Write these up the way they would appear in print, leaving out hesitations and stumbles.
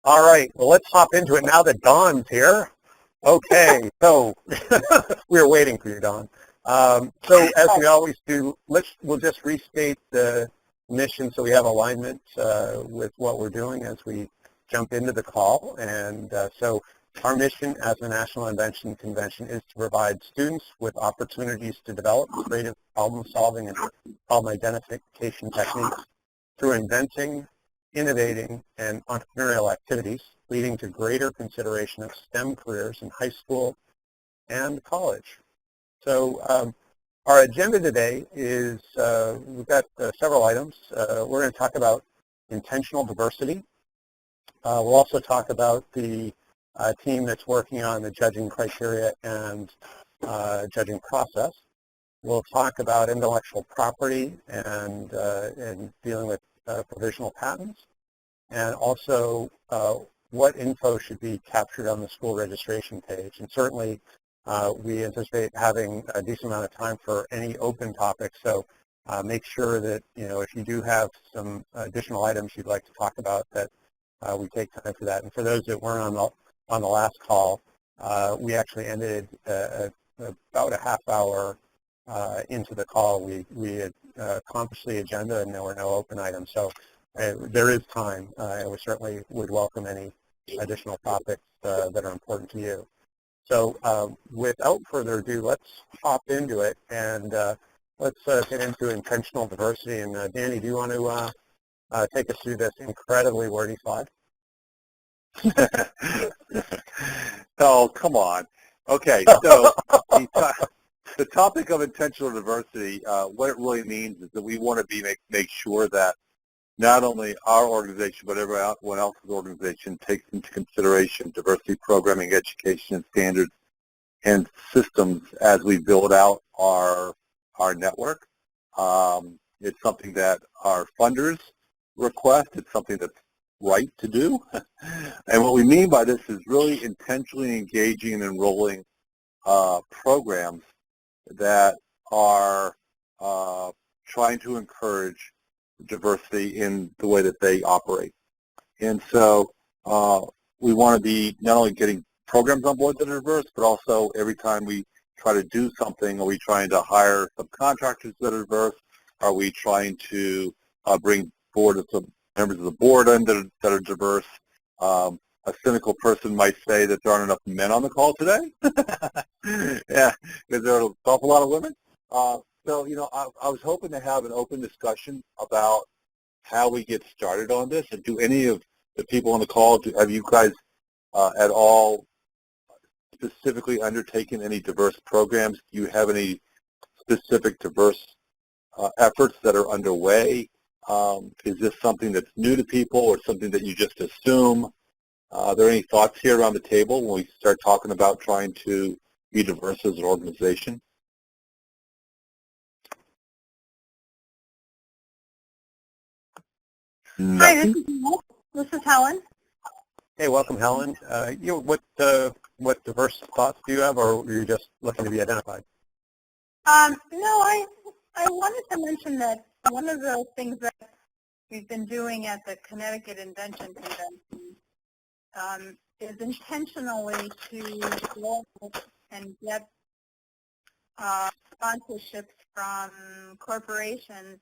All right, well, let's hop into it now that Dawn's here. Okay, so we were waiting for you, Dawn. So as we always do, we'll just restate the mission so we have alignment with what we're doing as we jump into the call. And so our mission as a National Invention Convention is to provide students with opportunities to develop creative problem-solving and problem identification techniques through inventing, innovating, and entrepreneurial activities, leading to greater consideration of STEM careers in high school and college. So our agenda today is, we've got several items. We're going to talk about intentional diversity. We'll also talk about the team that's working on the judging criteria and judging process. We'll talk about intellectual property and dealing with provisional patents, and also what info should be captured on the school registration page. And certainly we anticipate having a decent amount of time for any open topics, so make sure that, if you do have some additional items you'd like to talk about, that we take time for that. And for those that weren't on the last call, we actually ended about a half hour into the call. We had accomplished the agenda and there were no open items. So there is time, and we certainly would welcome any additional topics that are important to you. So without further ado, let's hop into it, and let's get into intentional diversity. And Danny, do you want to take us through this incredibly wordy slide? Oh, come on. Okay, so the topic of intentional diversity, what it really means is that we want to make sure that not only our organization, but everyone else's organization takes into consideration diversity programming, education, and standards and systems as we build out our network. It's something that our funders request. It's something that's right to do. And what we mean by this is really intentionally engaging and enrolling programs that are trying to encourage diversity in the way that they operate. And so we want to be not only getting programs on board that are diverse, but also every time we try to do something, are we trying to hire subcontractors that are diverse? Are we trying to bring forward some members of the board that are diverse? A cynical person might say that there aren't enough men on the call today. Yeah, because there are an awful lot of women. So, I was hoping to have an open discussion about how we get started on this. And do any of the people on the call, have you guys at all specifically undertaken any diverse programs? Do you have any specific diverse efforts that are underway? Is this something that's new to people or something that you just assume? Are there any thoughts here around the table when we start talking about trying to be diverse as an organization? Hi, this is Helen. Hey, welcome, Helen. What diverse thoughts do you have, or are you just looking to be identified? No, I wanted to mention that one of the things that we've been doing at the Connecticut Invention Convention is intentionally to go and get sponsorships from corporations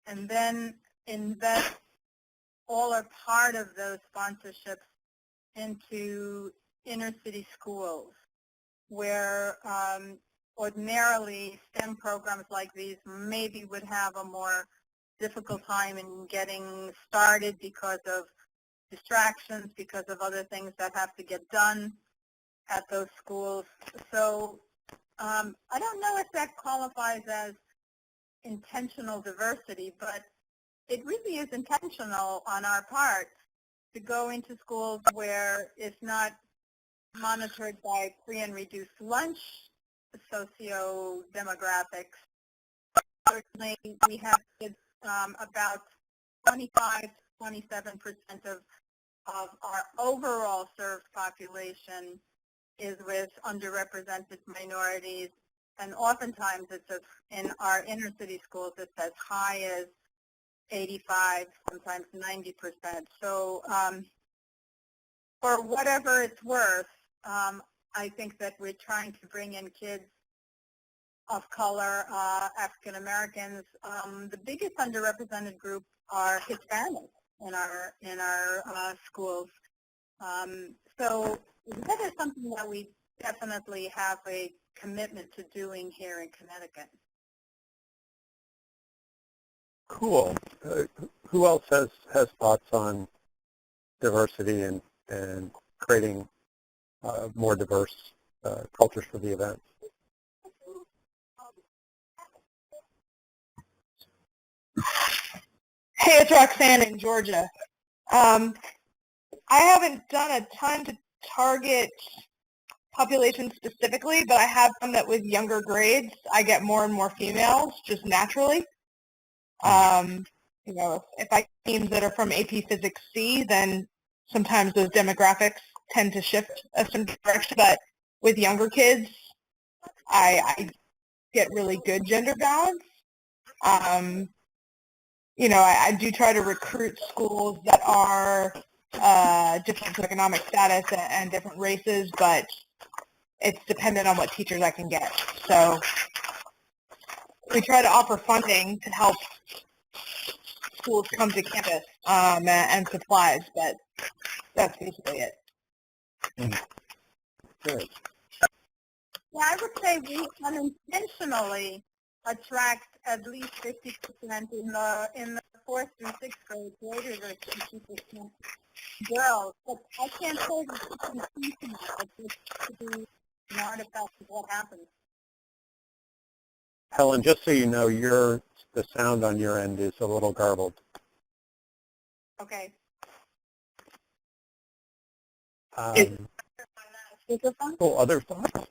and then invest all or part of those sponsorships into inner city schools where ordinarily STEM programs like these maybe would have a more difficult time in getting started because of distractions, because of other things that have to get done at those schools. So I don't know if that qualifies as intentional diversity, but it really is intentional on our part to go into schools where it's not monitored by free and reduced lunch socio-demographics. Certainly we have kids, about 25 to 27% of our overall served population is with underrepresented minorities, and oftentimes it's in our inner city schools it's as high as 85, sometimes 90%. So for whatever it's worth, I think that we're trying to bring in kids of color, African Americans. The biggest underrepresented group are Hispanics in our schools. So that is something that we definitely have a commitment to doing here in Connecticut. Cool. Who else has thoughts on diversity and creating more diverse cultures for the event? Hey, it's Roxanne in Georgia. I haven't done a ton to target population specifically, but I have found that with younger grades, I get more and more females just naturally. You know, if I get teams that are from AP Physics C, then sometimes those demographics tend to shift a certain direction. But with younger kids, I get really good gender balance. You know, I do try to recruit schools that are different economic status and different races, but it's dependent on what teachers I can get. So we try to offer funding to help schools come to campus and supplies, but that's basically it. Good. Yeah, I would say we unintentionally attract at least 50% in the 4th through 6th grade. Graders are 50% girls, but I can't say that it's intentional. It's just to be an artifact of what happens. Helen, just so you know, the sound on your end is a little garbled. Okay. Speakerphone? Cool. Other thoughts?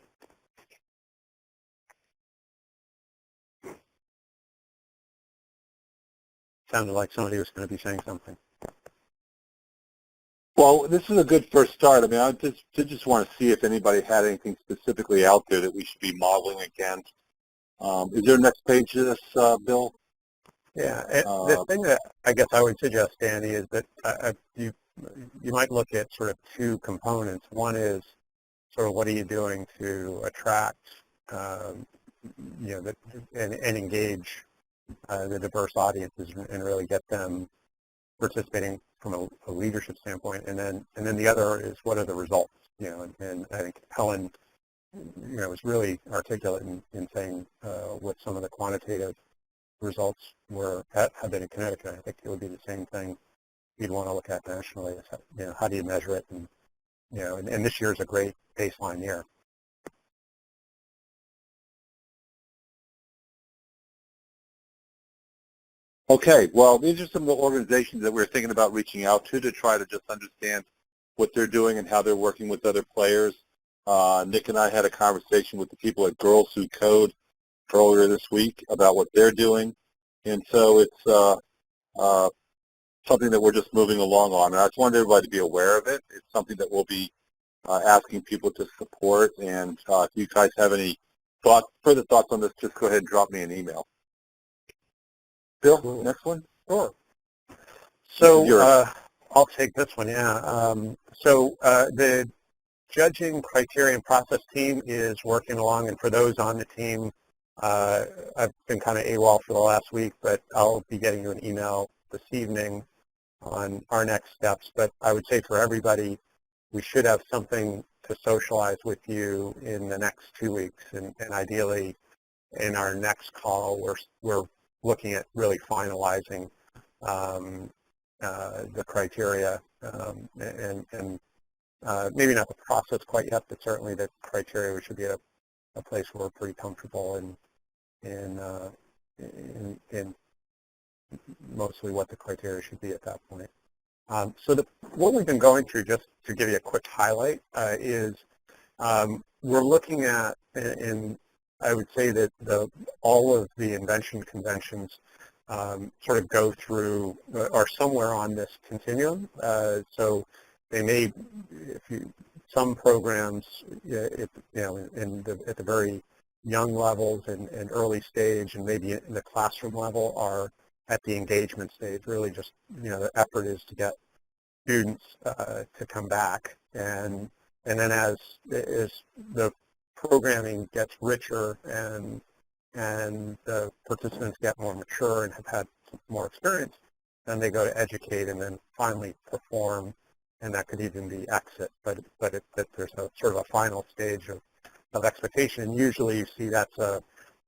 Sounded like somebody was going to be saying something. Well, this is a good first start. I mean, I just want to see if anybody had anything specifically out there that we should be modeling against. Is there a next page to this, Bill? Yeah. The thing that I guess I would suggest, Danny, is that you might look at sort of two components. One is sort of what are you doing to attract, and engage the diverse audiences and really get them participating from a leadership standpoint, and then the other is what are the results, and I think Helen, was really articulate in saying what some of the quantitative results have been in Connecticut. I think it would be the same thing you'd want to look at nationally. Is how do you measure it, and and this year is a great baseline year. Okay, well, these are some of the organizations that we're thinking about reaching out to try to just understand what they're doing and how they're working with other players. Nick and I had a conversation with the people at Girls Who Code earlier this week about what they're doing, and so it's something that we're just moving along on. And I just wanted everybody to be aware of it. It's something that we'll be asking people to support, and if you guys have any further thoughts on this, just go ahead and drop me an email. Bill, cool. Next one? Sure. So I'll take this one, yeah. So the judging criterion process team is working along, and for those on the team, I've been kind of AWOL for the last week, but I'll be getting you an email this evening on our next steps. But I would say for everybody, we should have something to socialize with you in the next 2 weeks, and ideally in our next call, we're looking at really finalizing the criteria and maybe not the process quite yet, but certainly the criteria. We should be at a place where we're pretty comfortable in mostly what the criteria should be at that point. So what we've been going through, just to give you a quick highlight, is we're looking at, and I would say that all of the invention conventions sort of go through, are somewhere on this continuum. So they may, some programs, at the very young levels and early stage, and maybe in the classroom level, are at the engagement stage. Really, just the effort is to get students to come back, and then as the programming gets richer and the participants get more mature and have had more experience, then they go to educate and then finally perform, and that could even be exit. But there's a sort of a final stage of expectation. Usually you see that's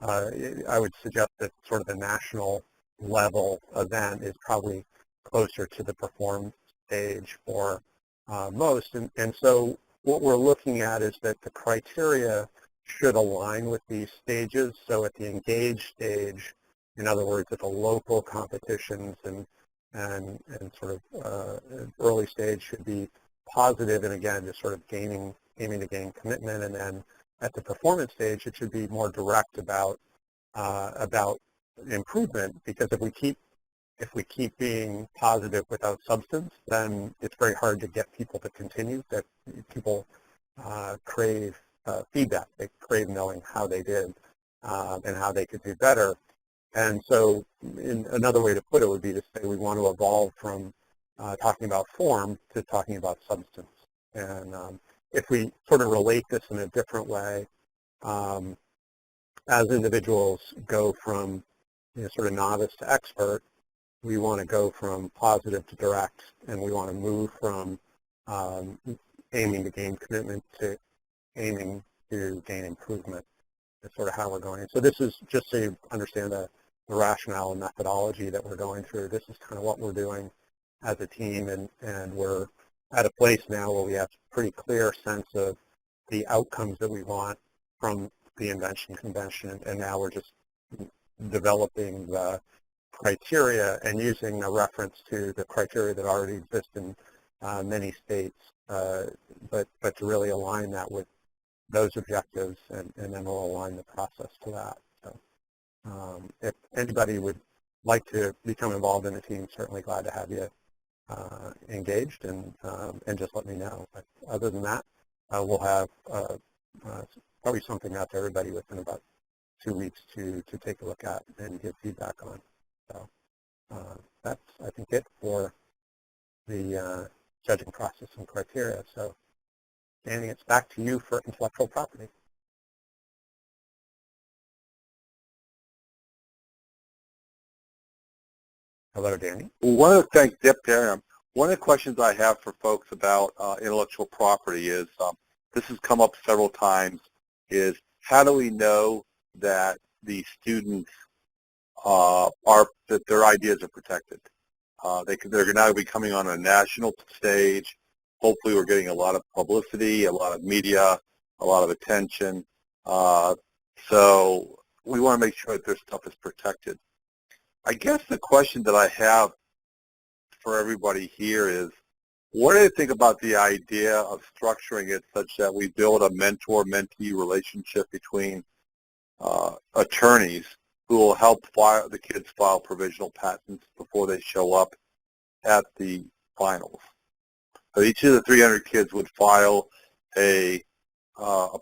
I would suggest that sort of the national level event is probably closer to the perform stage for most. And so what we're looking at is that the criteria should align with these stages. So at the engage stage, in other words, at the local competitions and sort of early stage should be positive, and again, just sort of aiming to gain commitment. And then at the performance stage, it should be more direct about improvement, because if we keep being positive without substance, then it's very hard to get people to continue. That people crave feedback. They crave knowing how they did and how they could do better. And so another way to put it would be to say we want to evolve from talking about form to talking about substance. And if we sort of relate this in a different way, as individuals go from sort of novice to expert, we want to go from positive to direct, and we want to move from aiming to gain commitment to aiming to gain improvement. That's sort of how we're going. So this is just so you understand the rationale and methodology that we're going through. This is kind of what we're doing as a team, and we're at a place now where we have a pretty clear sense of the outcomes that we want from the Invention Convention, and now we're just developing the criteria and using a reference to the criteria that already exist in many states, but to really align that with those objectives, and then we'll align the process to that. So if anybody would like to become involved in the team, certainly glad to have you engaged, and just let me know. But other than that, we'll have probably something out to everybody within about 2 weeks to take a look at and give feedback on. So that's, I think, it for the judging process and criteria. So Danny, it's back to you for intellectual property. Hello, Danny. One of the things, Dip, there, one of the questions I have for folks about intellectual property is, this has come up several times, is how do we know that the students that their ideas are protected? They're now be coming on a national stage. Hopefully we're getting a lot of publicity, a lot of media, a lot of attention. So we want to make sure that their stuff is protected. I guess the question that I have for everybody here is, what do you think about the idea of structuring it such that we build a mentor-mentee relationship between attorneys who will help the kids file provisional patents before they show up at the finals? So each of the 300 kids would file a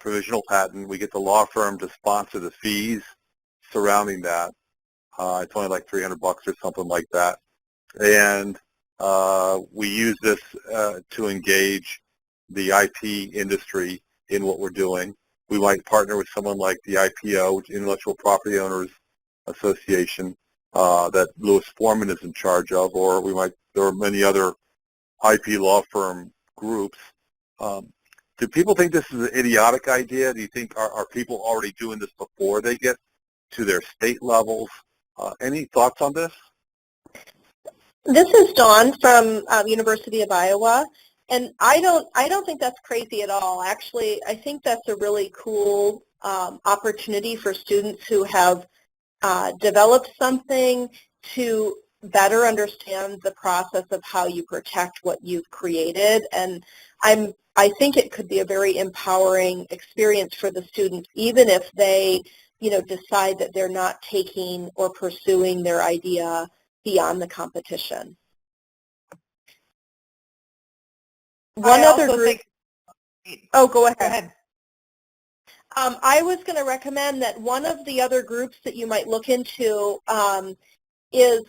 provisional patent. We get the law firm to sponsor the fees surrounding that. It's only like $300 or something like that. And we use this to engage the IP industry in what we're doing. We might partner with someone like the IPO, Intellectual Property Owners Association, that Lewis Foreman is in charge of, or there are many other IP law firm groups. Do people think this is an idiotic idea? Do you think, are people already doing this before they get to their state levels? Any thoughts on this? This is Dawn from University of Iowa, and I don't think that's crazy at all. Actually, I think that's a really cool opportunity for students who have developed something to better understand the process of how you protect what you've created. And I think it could be a very empowering experience for the students, even if they decide that they're not taking or pursuing their idea beyond the competition. One other group. Oh, go ahead. Go ahead. I was going to recommend that one of the other groups that you might look into is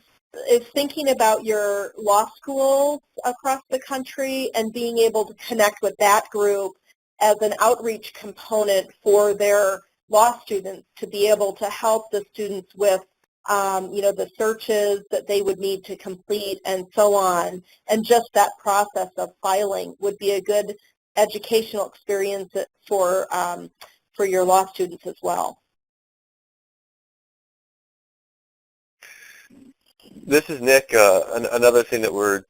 is thinking about your law schools across the country and being able to connect with that group as an outreach component for their law students to be able to help the students with the searches that they would need to complete and so on. And just that process of filing would be a good educational experience for your law students as well. This is Nick. Another thing that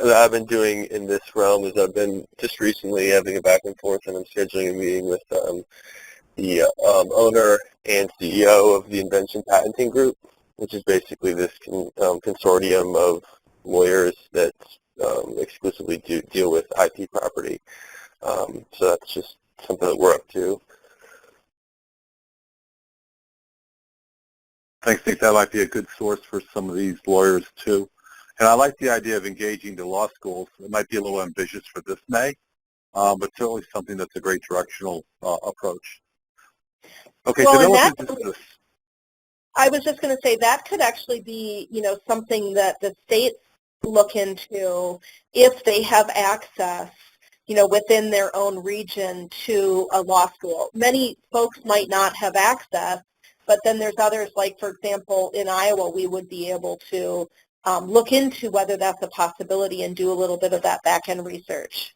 I've been doing in this realm is I've been just recently having a back and forth, and I'm scheduling a meeting with the owner and CEO of the Invention Patenting Group, which is basically this consortium of lawyers that exclusively deal with IP property. So that's just something that we're up to. I think that might be a good source for some of these lawyers too. And I like the idea of engaging the law schools. It might be a little ambitious for this May, but certainly something that's a great directional approach. Okay, well, so I was just going to say that could actually be, something that the states look into if they have access, within their own region to a law school. Many folks might not have access, but then there's others, like, for example, in Iowa, we would be able to look into whether that's a possibility and do a little bit of that back-end research.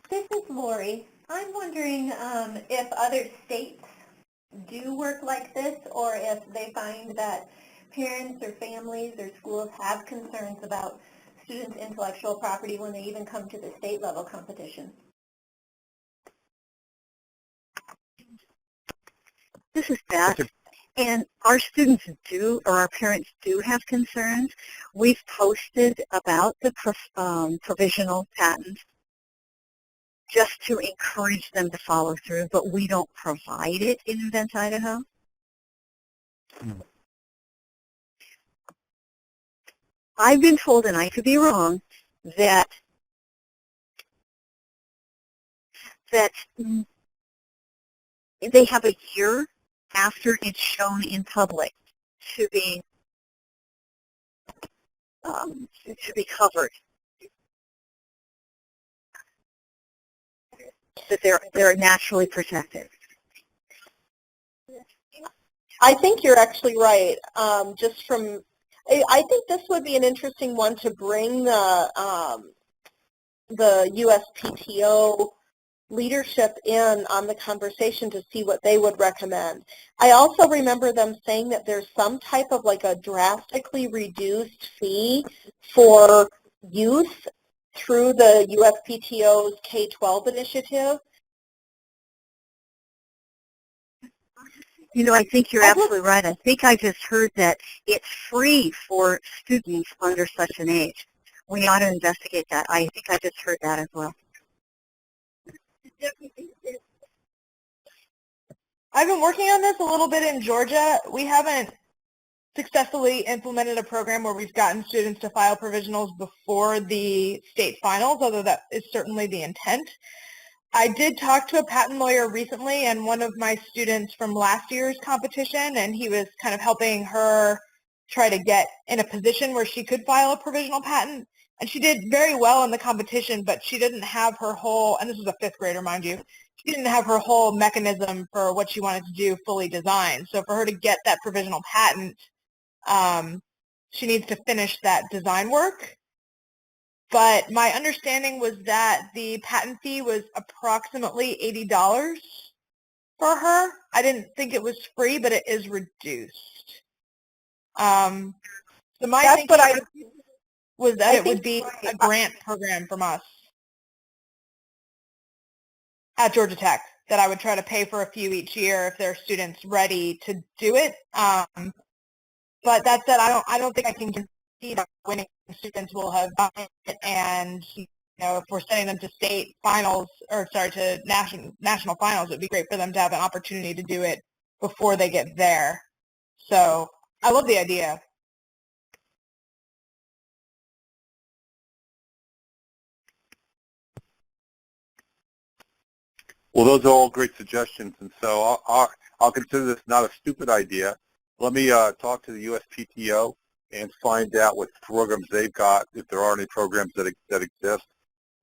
This is Lori. I'm wondering if other states do work like this, or if they find that parents or families or schools have concerns about students' intellectual property when they even come to the state level competition. This is Beth, and our students do, or our parents do have concerns. We've posted about the provisional patents just to encourage them to follow through, but we don't provide it in Invent Idaho. I've been told, and I could be wrong, that they have a year after it's shown in public to be covered. That they're naturally protected. I think you're actually right. Just from, I think this would be an interesting one to bring the USPTO leadership in on the conversation to see what they would recommend. I also remember them saying that there's some type of like a drastically reduced fee for youth through the USPTO's K-12 initiative. I think you're absolutely right. I think I just heard that it's free for students under such an age. We ought to investigate that. I think I just heard that as well. I've been working on this a little bit in Georgia. We haven't successfully implemented a program where we've gotten students to file provisionals before the state finals, although that is certainly the intent. I did talk to a patent lawyer recently, and one of my students from last year's competition, and he was kind of helping her try to get in a position where she could file a provisional patent. And she did very well in the competition, but she didn't have her whole, and this was a fifth grader, mind you, she didn't have her whole mechanism for what she wanted to do fully designed. So for her to get that provisional patent, she needs to finish that design work. But my understanding was that the patent fee was approximately $80 for her. I didn't think it was free, but it is reduced. So my thinking was that it would be a grant program from us at Georgia Tech, that I would try to pay for a few each year if there are students ready to do it. But that said, I don't think I can guarantee that winning students will have done it. And if we're sending them to state finals, or sorry, to national finals, it would be great for them to have an opportunity to do it before they get there. So I love the idea. Well, those are all great suggestions, and so I'll consider this not a stupid idea. Let me talk to the USPTO and find out what programs they've got, if there are any programs that exist.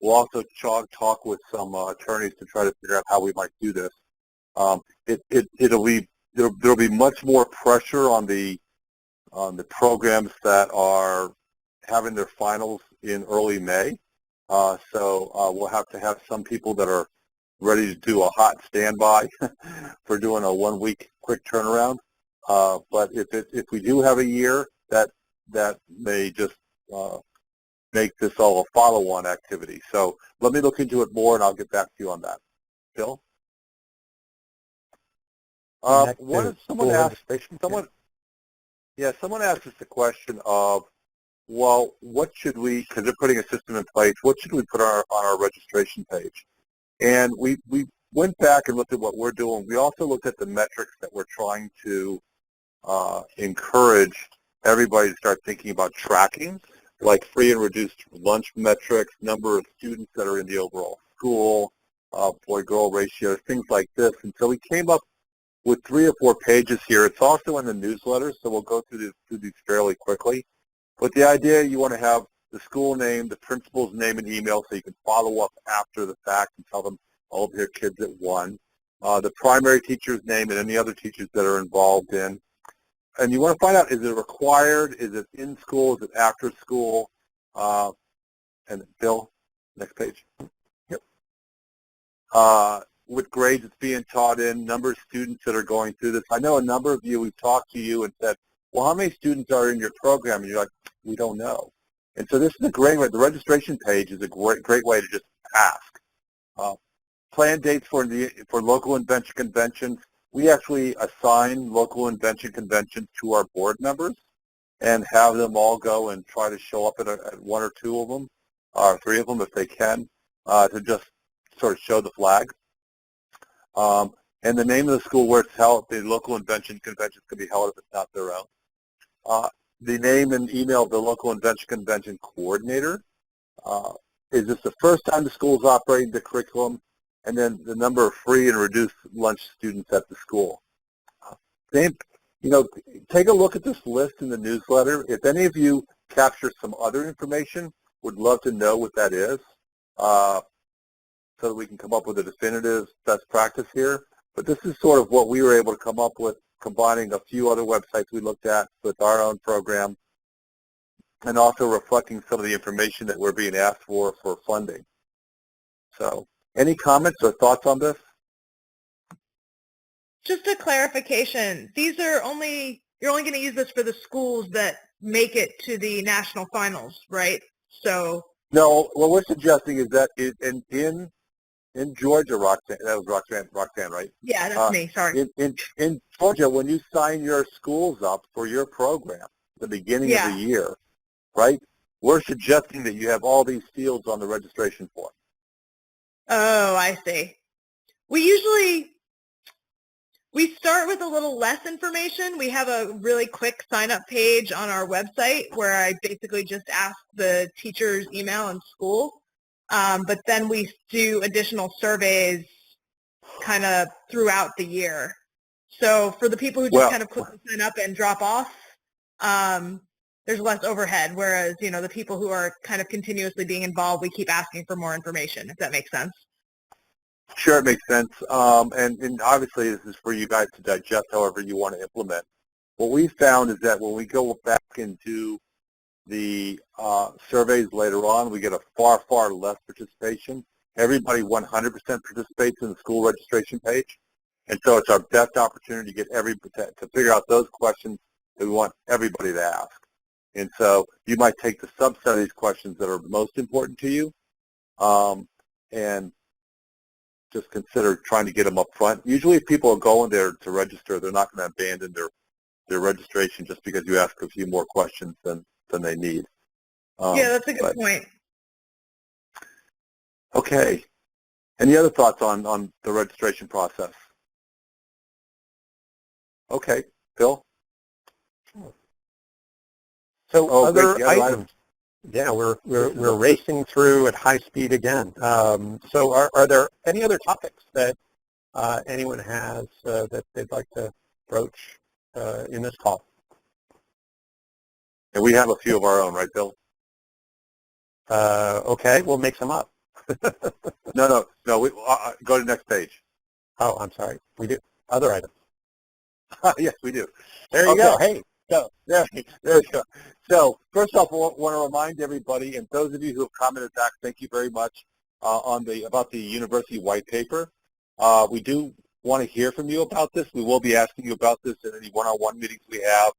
We'll also talk with some attorneys to try to figure out how we might do this. There'll be much more pressure on the programs that are having their finals in early May. So we'll have to have some people that are ready to do a hot standby for doing a 1 week quick turnaround. But if we do have a year, that may just make this all a follow-on activity. So let me look into it more, and I'll get back to you on that. Bill? Someone asked us the question of, well, what should we, because they're putting a system in place, what should we put on our registration page? And we went back and looked at what we're doing. We also looked at the metrics that we're trying to encourage everybody to start thinking about tracking, like free and reduced lunch metrics, number of students that are in the overall school, boy-girl ratio, things like this. And so we came up with 3 or 4 pages here. It's also in the newsletter, so we'll go through these fairly quickly. But the idea, you want to have the school name, the principal's name and email, so you can follow up after the fact and tell them all of your kids at one. The primary teacher's name and any other teachers that are involved in. And you want to find out, is it required? Is it in school? Is it after school? And Bill, next page. Yep. What grades it's being taught in, number of students that are going through this. I know a number of you, we've talked to you and said, well, how many students are in your program? And you're like, we don't know. And so this is a great way. The registration page is a great way to just ask. Plan dates for local invention conventions. We actually assign local invention conventions to our board members and have them all go and try to show up at 1 or 2 of them, or 3 of them if they can, to just sort of show the flag. And the name of the school where it's held, the local invention conventions can be held if it's not their own. The name and email of the local invention convention coordinator. Is this the first time the school is operating the curriculum? And then the number of free and reduced lunch students at the school. Take a look at this list in the newsletter. If any of you capture some other information, would love to know what that is, so that we can come up with a definitive best practice here. But this is sort of what we were able to come up with, combining a few other websites we looked at with our own program, and also reflecting some of the information that we're being asked for funding. So, any comments or thoughts on this? Just a clarification. You're only going to use this for the schools that make it to the national finals, right? So no, what we're suggesting is that in Georgia, Roxanne, that was Roxanne, right? Yeah, that's me. Sorry. In Georgia, when you sign your schools up for your program, the beginning of the year, right? We're suggesting that you have all these fields on the registration form. Oh, I see. We start with a little less information. We have a really quick sign-up page on our website where I basically just ask the teacher's email and school. But then we do additional surveys kind of throughout the year. So for the people who just kind of quickly sign up and drop off, there's less overhead, whereas, the people who are kind of continuously being involved, we keep asking for more information, if that makes sense. Sure, it makes sense. And obviously this is for you guys to digest however you want to implement. What we found is that when we go back and do the surveys later on, we get a far, far less participation. Everybody 100% participates in the school registration page. And so it's our best opportunity to get to figure out those questions that we want everybody to ask. And so you might take the subset of these questions that are most important to you and just consider trying to get them up front. Usually if people are going there to register, they're not going to abandon their registration just because you ask a few more questions than they need. Yeah, that's a good point. Okay. Any other thoughts on the registration process? Okay. Phil? So other items. Yeah, we're racing through at high speed again. So are there any other topics that anyone has that they'd like to broach? in this call. And we have a few of our own, right, Bill? Okay, we'll make some up. No. We, go to the next page. Oh, I'm sorry. We do. Other items. Yes, we do. There you go. Hey, so there you go. So first off, I want to remind everybody, and those of you who have commented back, thank you very much about the university white paper. We do want to hear from you about this. We will be asking you about this in any one-on-one meetings we have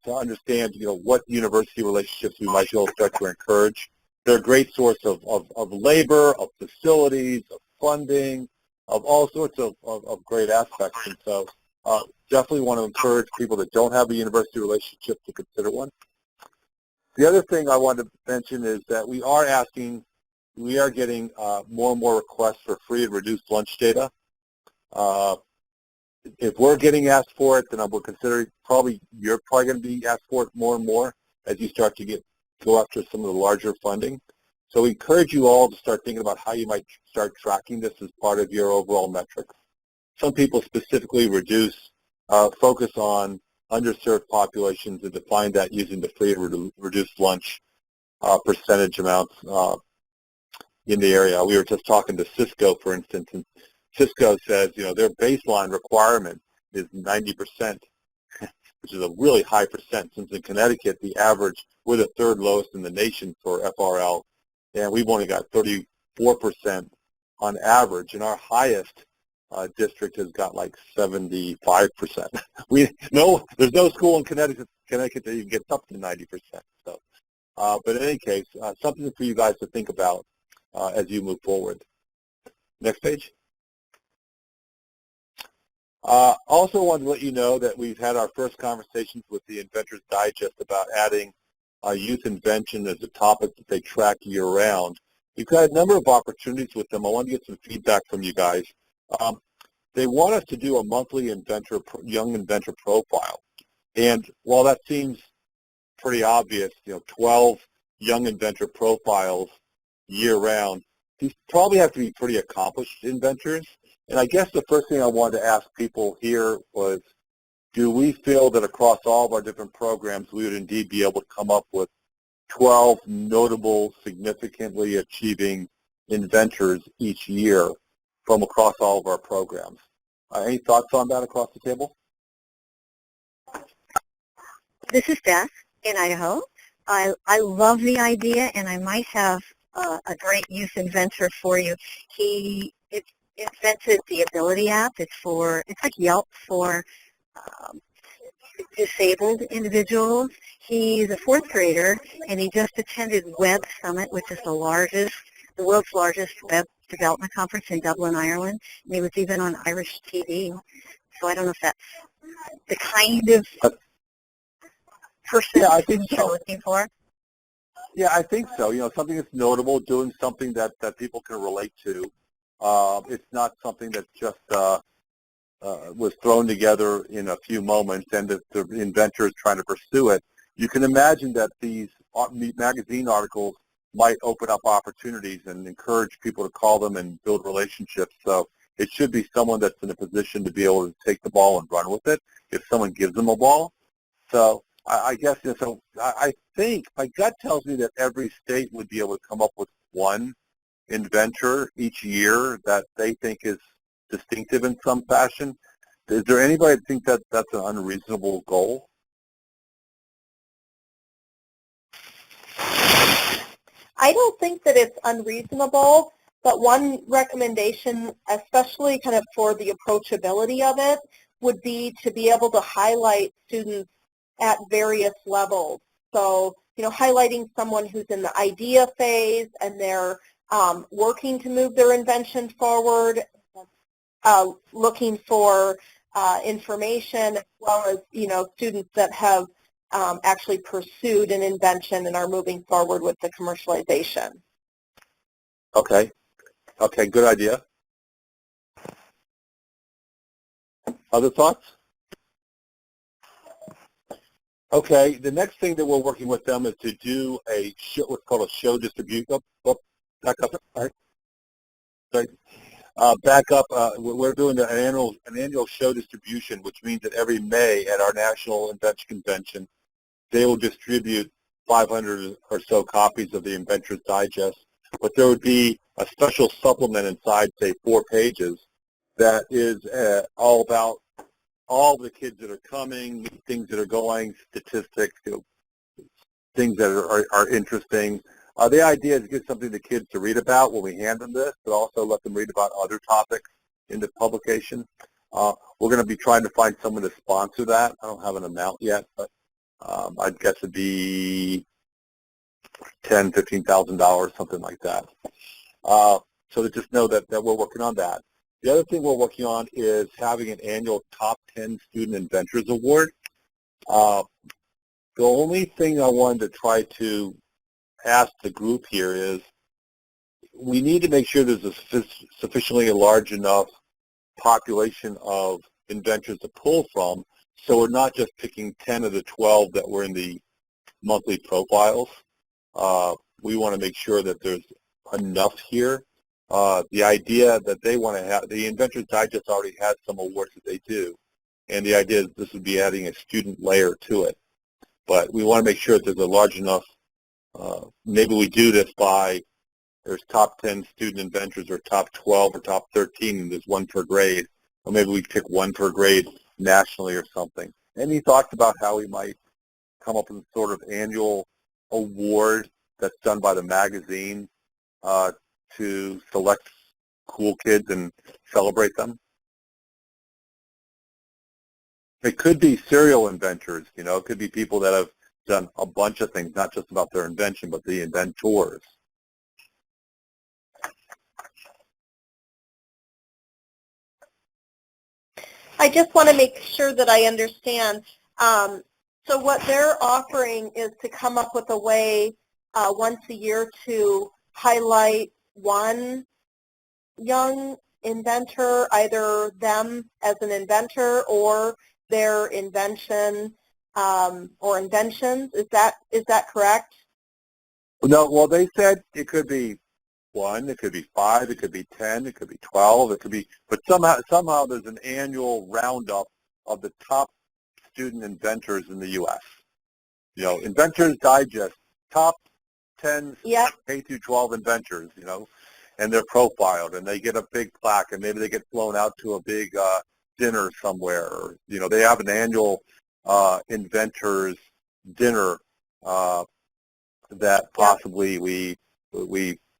to understand, what university relationships we might be able to start to encourage. They're a great source of labor, of facilities, of funding, of all sorts of great aspects. And so definitely want to encourage people that don't have a university relationship to consider one. The other thing I wanted to mention is that we are getting more and more requests for free and reduced lunch data. If we're getting asked for it, then we're considering you're probably going to be asked for it more and more as you start to go after some of the larger funding. So we encourage you all to start thinking about how you might start tracking this as part of your overall metrics. Some people specifically focus on underserved populations and define that using the free and reduced lunch percentage amounts in the area. We were just talking to Cisco, for instance, and Cisco says, their baseline requirement is 90%, which is a really high percent, since in Connecticut, the average, we're the third lowest in the nation for FRL, and we've only got 34% on average, and our highest district has got like 75%. There's no school in Connecticut that even gets up to 90%. So, but in any case, something for you guys to think about as you move forward. Next page. Also wanted to let you know that we've had our first conversations with the Inventors Digest about adding youth invention as a topic that they track year-round. We've got a number of opportunities with them. I want to get some feedback from you guys. They want us to do a monthly young inventor profile. And while that seems pretty obvious, 12 young inventor profiles year-round, these probably have to be pretty accomplished inventors. And I guess the first thing I wanted to ask people here was, do we feel that across all of our different programs we would indeed be able to come up with 12 notable, significantly achieving inventors each year from across all of our programs? Any thoughts on that across the table? This is Beth in Idaho. I love the idea, and I might have a great youth inventor for you. He invented the Ability app. It's like Yelp for disabled individuals. He's a fourth grader, and he just attended Web Summit, which is the world's largest web development conference in Dublin, Ireland. And he was even on Irish TV. So I don't know if that's the kind of person I think you're looking for. Yeah, I think so. Something that's notable, doing something that people can relate to. It's not something that just was thrown together in a few moments and that the inventor is trying to pursue it. You can imagine that these magazine articles might open up opportunities and encourage people to call them and build relationships. So it should be someone that's in a position to be able to take the ball and run with it if someone gives them a ball. So I guess, I think my gut tells me that every state would be able to come up with one inventor each year that they think is distinctive in some fashion. Is there anybody that think that that's an unreasonable goal? I don't think that it's unreasonable, but one recommendation, especially kind of for the approachability of it, would be to be able to highlight students at various levels. So, highlighting someone who's in the idea phase and they're working to move their invention forward, looking for information, as well as, students that have actually pursued an invention and are moving forward with the commercialization. Okay, good idea. Other thoughts? Okay, the next thing that we're working with them is to do what's called a show distribution. Back up. All right. Sorry. back up, we're doing an annual show distribution, which means that every May at our National Invention Convention, they will distribute 500 or so copies of the Inventor's Digest. But there would be a special supplement inside, say 4 pages, that is all about all the kids that are coming, things that are going, statistics, things that are interesting. The idea is to give something to kids to read about when we hand them this, but also let them read about other topics in the publication. We're going to be trying to find someone to sponsor that. I don't have an amount yet, but I'd guess it'd be $10,000, $15,000, something like that. So to just know that we're working on that. The other thing we're working on is having an annual Top 10 Student Inventors Award. The only thing I wanted to try to ask the group here is we need to make sure there's a sufficiently large enough population of inventors to pull from, so we're not just picking 10 of the 12 that were in the monthly profiles. We want to make sure that there's enough here. The idea that they want to have, the Inventors Digest already has some awards that they do, and the idea is this would be adding a student layer to it. But we want to make sure that there's a large enough, maybe we do this by, there's top 10 student inventors or top 12 or top 13, and there's one per grade, or maybe we pick one per grade nationally or something. Any thoughts about how we might come up with a sort of annual award that's done by the magazine to select cool kids and celebrate them? It could be serial inventors, you know, it could be people that have done a bunch of things, not just about their invention, but the inventors. I just want to make sure that I understand. So what they're offering is to come up with a way once a year to highlight one young inventor, either them as an inventor or their invention or inventions. Is that correct? No, well, they said it could be 1, it could be 5, it could be 10, it could be 12, it could be, but somehow there's an annual roundup of the top student inventors in the U.S. You know, Inventors Digest, top 10 K through 12 inventors, you know, and they're profiled, and they get a big plaque, and maybe they get flown out to a big dinner somewhere, or, you know, they have an annual inventors dinner that possibly we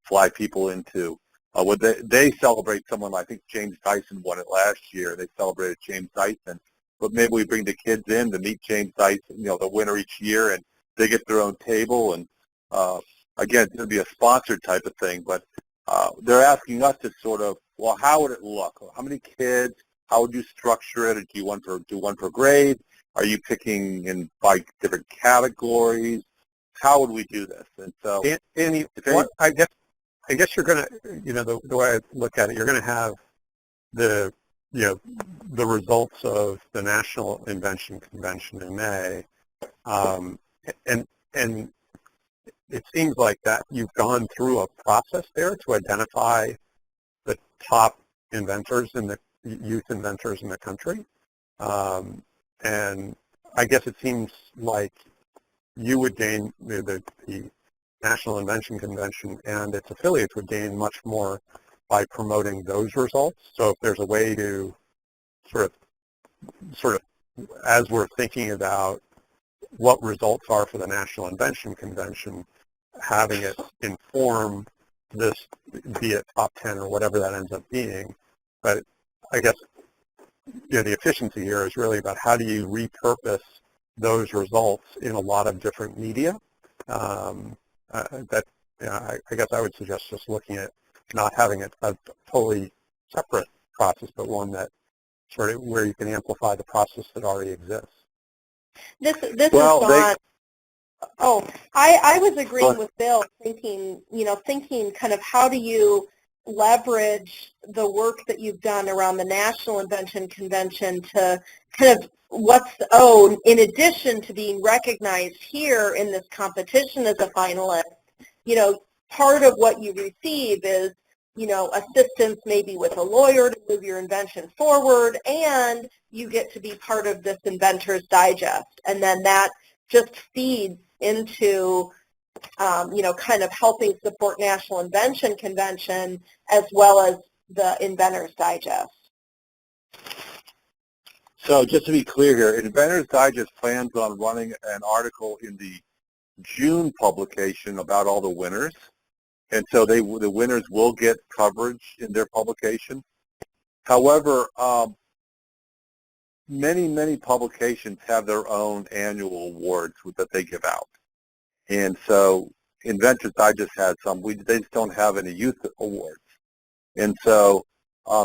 fly people into. They celebrate someone, I think James Dyson won it last year. They celebrated James Dyson. But maybe we bring the kids in to meet James Dyson, you know, the winner each year, and they get their own table. And again, it's going to be a sponsored type of thing, but they're asking us to sort of, well, how would it look? How many kids? How would you structure it? Do you do one per grade? Are you picking in by different categories? How would we do this? And so, Annie, I guess you're going to, you know, the way I look at it, you're going to have the, you know, the results of the National Invention Convention in May, and it seems like that you've gone through a process there to identify the top inventors and the youth inventors in the country, and I guess it seems like you would gain, the National Invention Convention and its affiliates would gain much more by promoting those results. So if there's a way to sort of, as we're thinking about what results are for the National Invention Convention, having it inform this, be it top 10 or whatever that ends up being. But I guess, you know, the efficiency here is really about how do you repurpose those results in a lot of different media. That, you know, I guess I would suggest just looking at not having it a totally separate process, but one that sort of where you can amplify the process that already exists. This is not. I was agreeing with Bill, thinking kind of how do you leverage the work that you've done around the National Invention Convention to kind of in addition to being recognized here in this competition as a finalist, you know, part of what you receive is assistance maybe with a lawyer to move your invention forward, and you get to be part of this Inventor's Digest. And then that just feeds into, kind of helping support National Invention Convention as well as the Inventor's Digest. So just to be clear here, Inventor's Digest plans on running an article in the June publication about all the winners. And so the winners will get coverage in their publication. However, many publications have their own annual awards that they give out. And so Inventor's Digest has some. They just don't have any youth awards. And so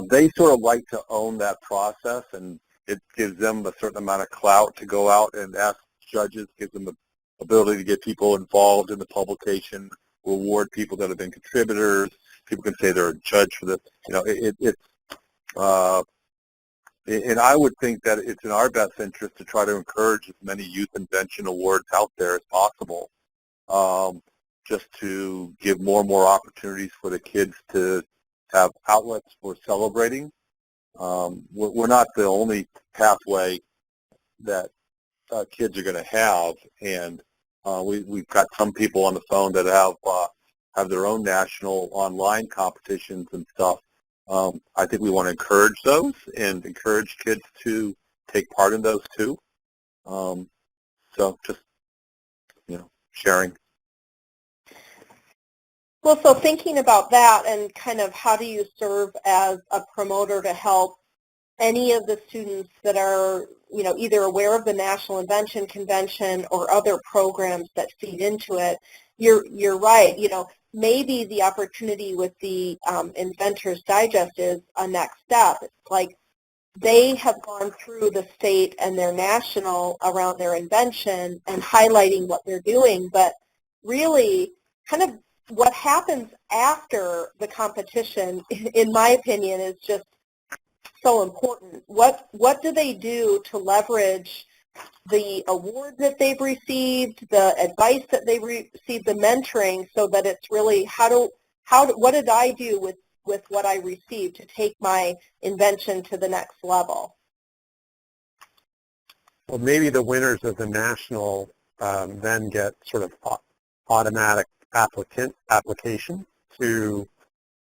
they sort of like to own that process, and it gives them a certain amount of clout to go out and ask judges, gives them the ability to get people involved in the publication, reward people that have been contributors. People can say they're a judge for this. And I would think that it's in our best interest to try to encourage as many youth invention awards out there as possible, just to give more and more opportunities for the kids to have outlets for celebrating. We're not the only pathway that kids are going to have, and we've got some people on the phone that have their own national online competitions and stuff. I think we want to encourage those and encourage kids to take part in those too. So just, sharing. Well, so thinking about that and kind of how do you serve as a promoter to help any of the students that are, either aware of the National Invention Convention or other programs that feed into it, you're right. Maybe the opportunity with the Inventor's Digest is a next step. It's like they have gone through the state and their national around their invention and highlighting what they're doing, but really kind of what happens after the competition, in my opinion, is just so important. What do they do to leverage the awards that they've received, the advice that they've received, the mentoring, so that it's really what did I do with what I received to take my invention to the next level? Well, maybe the winners of the national then get sort of automatic application to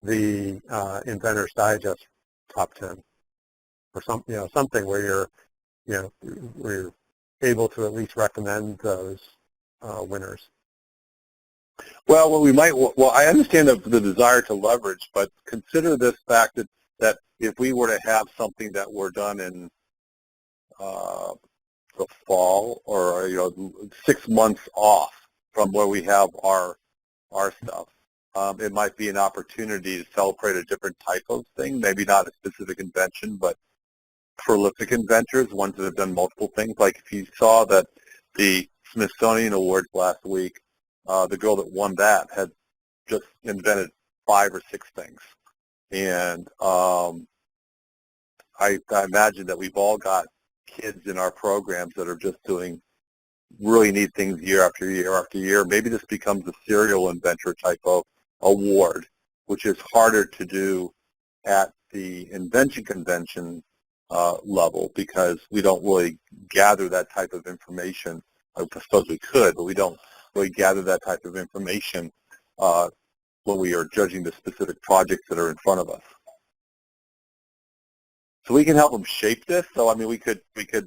the Inventor's Digest top 10, or something where you're able to at least recommend those winners. Well, I understand the desire to leverage, but consider this fact that if we were to have something that were done in the fall, or 6 months off from where we have our stuff, it might be an opportunity to celebrate a different type of thing, maybe not a specific invention, but prolific inventors, ones that have done multiple things. Like if you saw that the Smithsonian Awards last week, the girl that won that had just invented 5 or 6 things. And I imagine that we've all got kids in our programs that are just doing really neat things year after year after year. Maybe this becomes a serial inventor type of award, which is harder to do at the invention convention level, because we don't really gather that type of information. I suppose we could, but we don't really gather that type of information when we are judging the specific projects that are in front of us. So we can help them shape this. So I mean, we could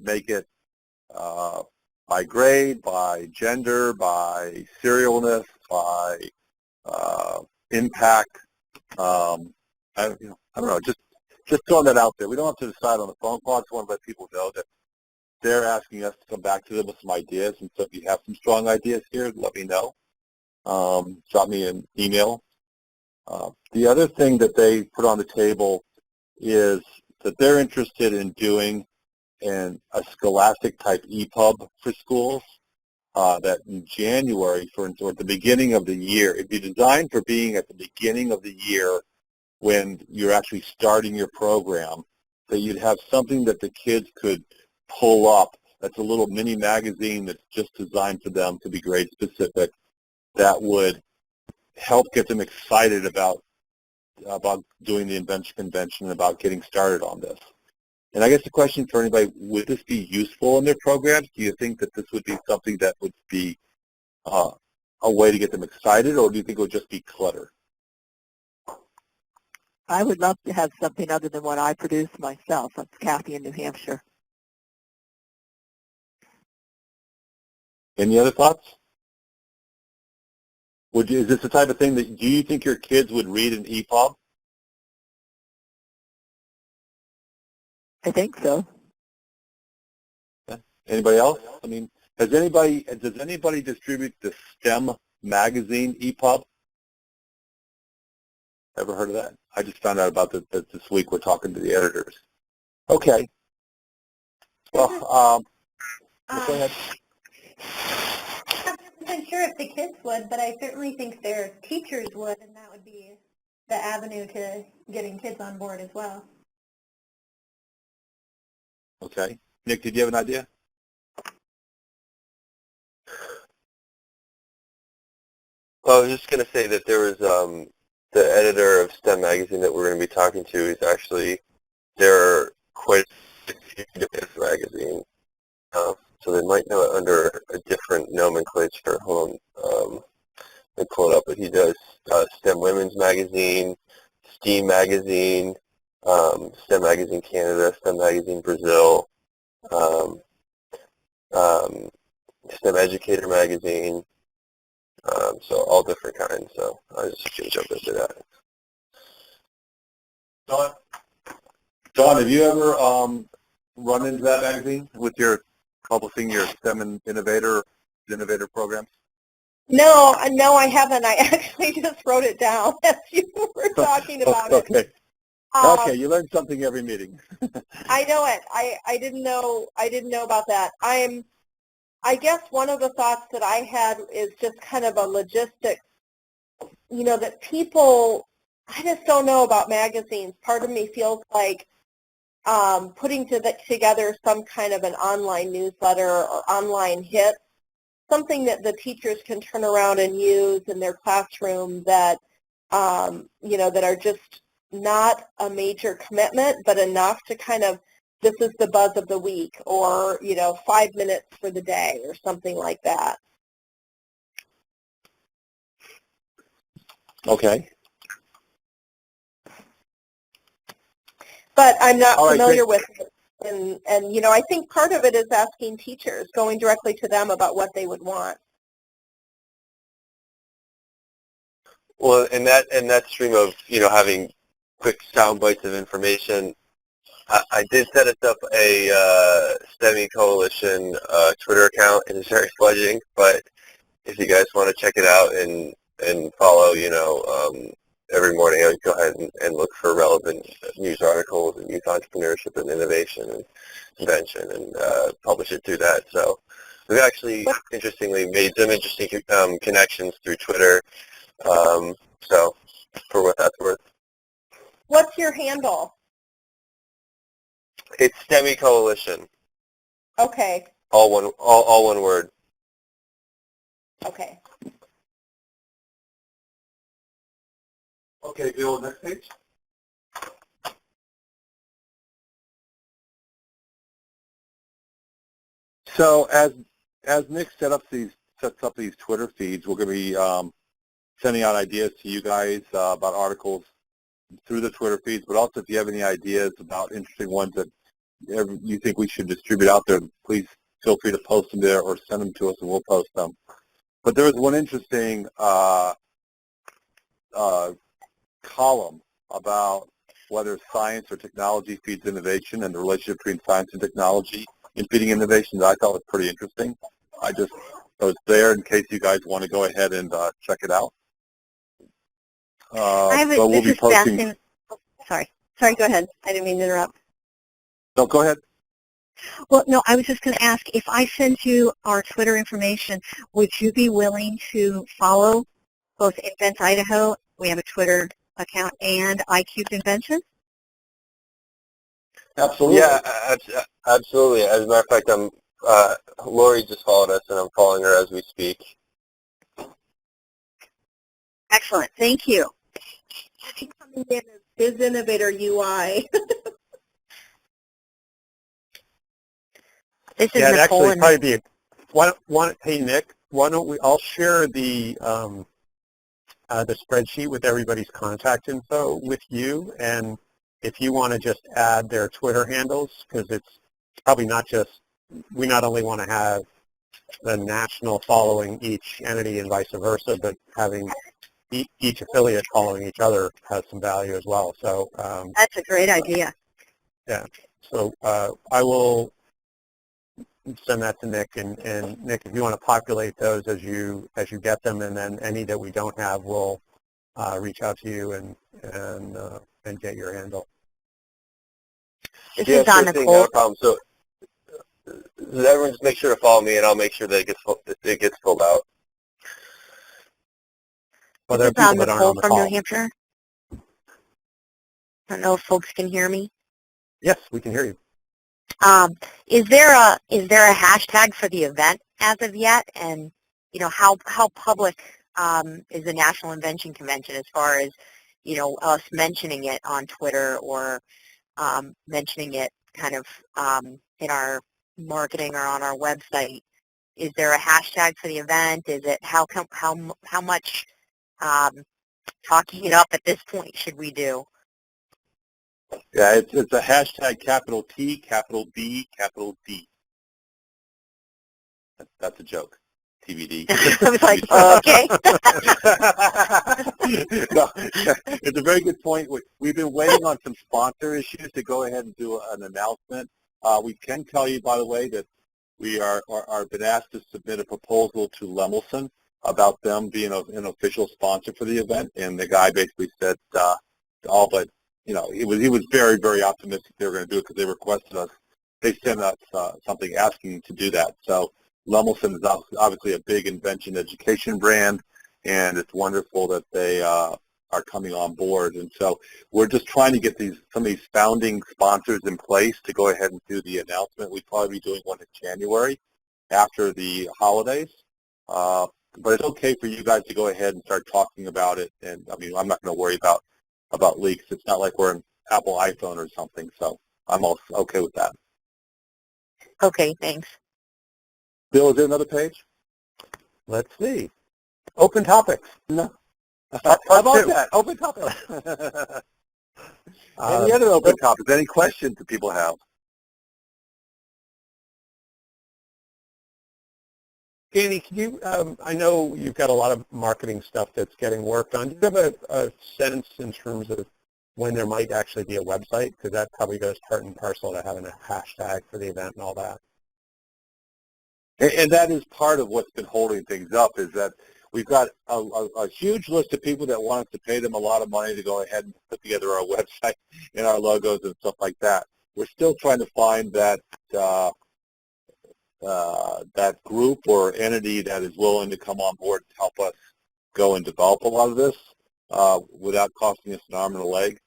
make it by grade, by gender, by serialness, by impact. I don't know. Just throwing that out there. We don't have to decide on the phone call. I just want to let people know that they're asking us to come back to them with some ideas. And so if you have some strong ideas here, let me know. Drop me an email. The other thing that they put on the table is that they're interested in doing a scholastic type EPUB for schools, that in January, for instance, or at the beginning of the year, it'd be designed for being at the beginning of the year when you're actually starting your program, that you'd have something that the kids could pull up that's a little mini magazine that's just designed for them to be grade specific, that would help get them excited about doing the Invention Convention, about getting started on this. And I guess the question for anybody, would this be useful in their programs? Do you think that this would be something that would be a way to get them excited, or do you think it would just be clutter? I would love to have something other than what I produce myself. That's Kathy in New Hampshire. Any other thoughts? Is this the type of thing that, do you think your kids would read an EPUB? I think so. Yeah. Anybody else? I mean, does anybody distribute the STEM magazine EPUB? Ever heard of that? I just found out about that this week. We're talking to the editors. Okay. Well, go ahead. I'm not sure if the kids would, but I certainly think their teachers would, and that would be the avenue to getting kids on board as well. Okay. Nick, did you have an idea? Well, I was just going to say that there was the editor of STEM magazine that we're going to be talking to is actually, there are quite a few different magazines, so they might know it under a different nomenclature. Hold on, let me pull it up. But he does STEM Women's Magazine, STEAM Magazine, STEM Magazine Canada, STEM Magazine Brazil, STEM Educator Magazine, so all different kinds. So I just can jump into that. Dawn, have you ever run into that magazine with your publishing your STEM Innovator programs? No, I haven't. I actually just wrote it down as you were talking about it. Okay. Okay, you learn something every meeting. I know it. I didn't know about that. I guess one of the thoughts that I had is just kind of a logistic, that people, I just don't know about magazines. Part of me feels like putting together some kind of an online newsletter or online hit, something that the teachers can turn around and use in their classroom that, that are just not a major commitment, but enough to kind of, this is the buzz of the week, or, 5 minutes for the day, or something like that. Okay. But I'm not familiar great. with it. And I think part of it is asking teachers, going directly to them about what they would want. Well, and that stream of having quick sound bites of information, I did set us up a STEMI Coalition Twitter account. It is very fledgling, but if you guys want to check it out and follow, every morning I would go ahead and look for relevant news articles and youth entrepreneurship and innovation and invention and publish it through that. So we've actually, interestingly, made some interesting connections through Twitter. So for what that's worth. What's your handle? It's STEMI Coalition. Okay. All one word. Okay. Okay, Bill, next page. So as Nick sets up these Twitter feeds, we're going to be sending out ideas to you guys about articles through the Twitter feeds, but also if you have any ideas about interesting ones that you think we should distribute out there, please feel free to post them there or send them to us and we'll post them. But there was one interesting column about whether science or technology feeds innovation and the relationship between science and technology in feeding innovation that I thought was pretty interesting. I was there in case you guys want to go ahead and check it out. We'll be posting. Sorry, go ahead. I didn't mean to interrupt. No, go ahead. Well, no, I was just going to ask, if I send you our Twitter information, would you be willing to follow both Invent Idaho, we have a Twitter account, and iCubed Invention? Absolutely. Yeah, absolutely. As a matter of fact, Lori just followed us, and I'm following her as we speak. Excellent. Thank you. Biz Innovator UI. This is Yeah, it'd Nicole. actually probably be, hey Nick, why don't we, I'll share the spreadsheet with everybody's contact info with you, and if you want to just add their Twitter handles, because it's probably not just, we not only want to have the national following each entity and vice versa, but having each affiliate following each other has some value as well. So That's a great idea. yeah, so I will send that to Nick, and Nick, if you want to populate those as you get them, and then any that we don't have, we'll reach out to you and get your handle. This Yeah, is on sure thing, Nicole. no problem. So everyone just make sure to follow me, and I'll make sure that it gets filled out. Well, This there are is people that aren't Nicole on the from call. New Hampshire. I don't know if folks can hear me. Yes, we can hear you. Is there a hashtag for the event as of yet? And you know, how public is the National Invention Convention as far as, you know, us mentioning it on Twitter or mentioning it kind of in our marketing or on our website? Is there a hashtag for the event? Is it how much talking it up at this point should we do? Yeah, it's a hashtag capital T, capital B, capital D. That's a joke. TBD. I was like, okay. No, it's a very good point. We've been waiting on some sponsor issues to go ahead and do an announcement. We can tell you, by the way, that we are been asked to submit a proposal to Lemelson about them being an official sponsor for the event, and the guy basically said all but, you know, he was very, very optimistic they were going to do it because they requested us. They sent us something asking to do that. So Lemelson is obviously a big invention education brand, and it's wonderful that they are coming on board. And so we're just trying to get some of these founding sponsors in place to go ahead and do the announcement. We'll probably be doing one in January after the holidays. But it's okay for you guys to go ahead and start talking about it. And I mean, I'm not going to worry about leaks. It's not like we're an Apple iPhone or something. So I'm also okay with that. Okay, thanks. Bill, is there another page? Let's see. Open topics. No. How about that? Open topics. Any other open topics? Any questions that people have? Annie, can you, I know you've got a lot of marketing stuff that's getting worked on. Do you have a sense in terms of when there might actually be a website? Because that probably goes part and parcel to having a hashtag for the event and all that. And that is part of what's been holding things up, is that we've got a huge list of people that want us to pay them a lot of money to go ahead and put together our website and our logos and stuff like that. We're still trying to find that that group or entity that is willing to come on board and help us go and develop a lot of this without costing us an arm and a leg.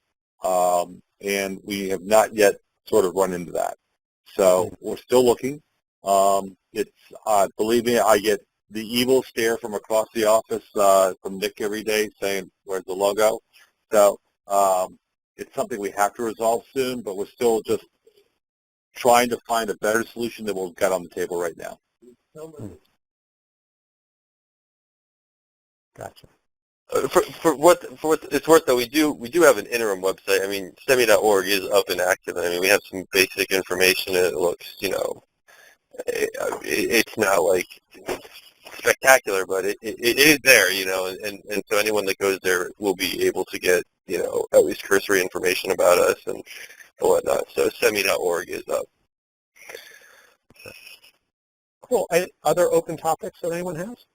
And we have not yet sort of run into that. So we're still looking. Believe me, I get the evil stare from across the office from Nick every day saying, where's the logo? So it's something we have to resolve soon, but we're still just trying to find a better solution than what we've got on the table right now. Gotcha. For what it's worth, though, we do have an interim website. I mean, STEMI.org is up and active. I mean, we have some basic information. It looks, you know, it's not like spectacular, but it is there, you know, and so anyone that goes there will be able to get, you know, at least cursory information about us and whatnot. So STEMI.org is up. Cool. Other open topics that anyone has?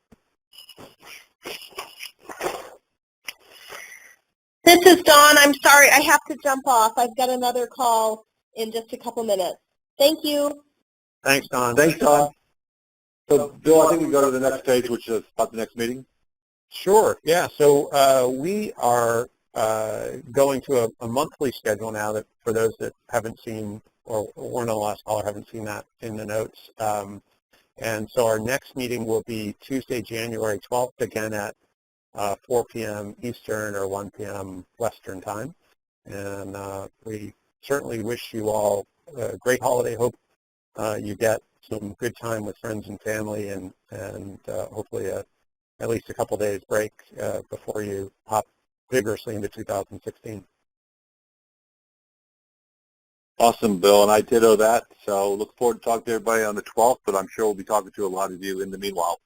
This is Dawn. I'm sorry. I have to jump off. I've got another call in just a couple minutes. Thank you. Thanks, Don. Thanks, Don. So, Bill, I think we go to the next page, which is about the next meeting. Sure. Yeah. So we are going to a monthly schedule now. That for those that haven't seen or weren't on the last call or haven't seen that in the notes. And so our next meeting will be Tuesday, January 12th, again at 4 p.m. Eastern or 1 p.m. Western time. And we certainly wish you all a great holiday. Hope you get some good time with friends and family, and hopefully at least a couple days break before you hop vigorously into 2016. Awesome, Bill, and I ditto that. So look forward to talking to everybody on the 12th, but I'm sure we'll be talking to a lot of you in the meanwhile.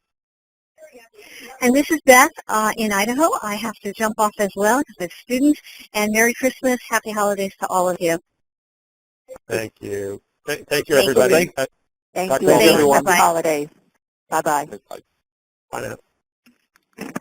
And this is Beth in Idaho. I have to jump off as well because it's students. And Merry Christmas, Happy Holidays to all of you. Thank you. Thank you, everybody. Thank Talk you, to you, everyone. everyone. Happy holidays. Bye-bye. Bye. Bye now.